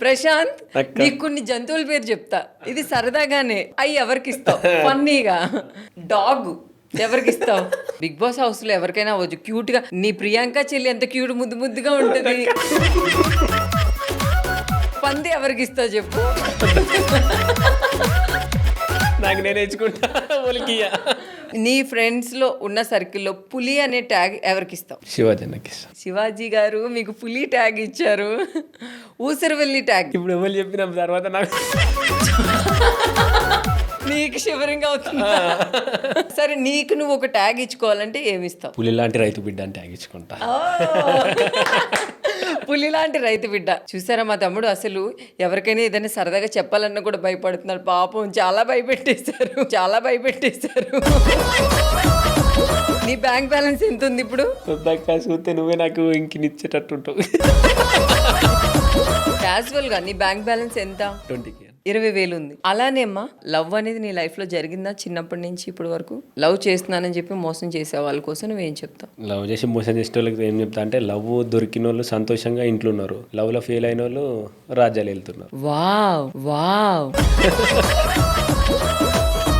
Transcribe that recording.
ప్రశాంత్, నీకు కొన్ని జంతువుల పేరు చెప్తా, ఇది సరదాగానే. అవి ఎవరికి ఇస్తావు ఫన్నీగా? డాగ్ ఎవరికి ఇస్తావు? బిగ్ బాస్ హౌస్ లో ఎవరికైనా అవ్వచ్చు, క్యూట్ గా. నీ ప్రియాంక చెల్లి ఎంత క్యూట్ ముద్దు ముద్దుగా ఉంటుంది. పంది ఎవరికి ఇస్తావు చెప్పు? నాకు నేను ఎంచుకుంటా. నీ ఫ్రెండ్స్ లో ఉన్న సర్కిల్లో పులి అనే ట్యాగ్ ఎవరికి ఇస్తావు? శివాజీ నాకు ఇష్టం. శివాజీ గారు మీకు పులి ట్యాగ్ ఇచ్చారు. ఊసరవెల్లి ట్యాగ్ ఇప్పుడు ఎవరు చెప్పిన తర్వాత నాకు నీకు షివరింగ్ అవుతుంది. సరే, నీకు నువ్వు ఒక ట్యాగ్ ఇచ్చుకోవాలంటే ఏమి ఇస్తావు? పులి లాంటి రైతు బిడ్డ అంటే ఆగించుకుంటా. పులి లాంటి రైతు బిడ్డ. చూసారా మా తమ్ముడు, అసలు ఎవరికైనా ఏదైనా సరదాగా చెప్పాలన్నా కూడా భయపడుతున్నాడు. పాపం చాలా భయపెట్టేశారు. నీ బ్యాంక్ బ్యాలెన్స్ ఎంత ఉంది ఇప్పుడు? చూస్తే నువ్వే నాకు ఇంకినిచ్చేటట్టుంటావు. క్యాజువల్ గా నీ బ్యాంక్ బ్యాలెన్స్ ఎంత? 20K. 20,000 ఉంది. అలానేమ్మా, లవ్ అనేది నీ లైఫ్ లో జరిగిందా చిన్నప్పటి నుంచి ఇప్పటి వరకు? లవ్ చేస్తున్నానని చెప్పి మోసం చేసే వాళ్ళ కోసం నువ్వేం చెప్తావు? లవ్ చేసి మోసం చేసే వాళ్ళకి ఏం చెప్తా అంటే, లవ్ దొరికిన వాళ్ళు సంతోషంగా ఇంట్లో ఉన్నారు, లవ్ లో ఫెయిల్ అయిన వాళ్ళు రాజ్యాలు వెళ్తున్నారు. వావ్.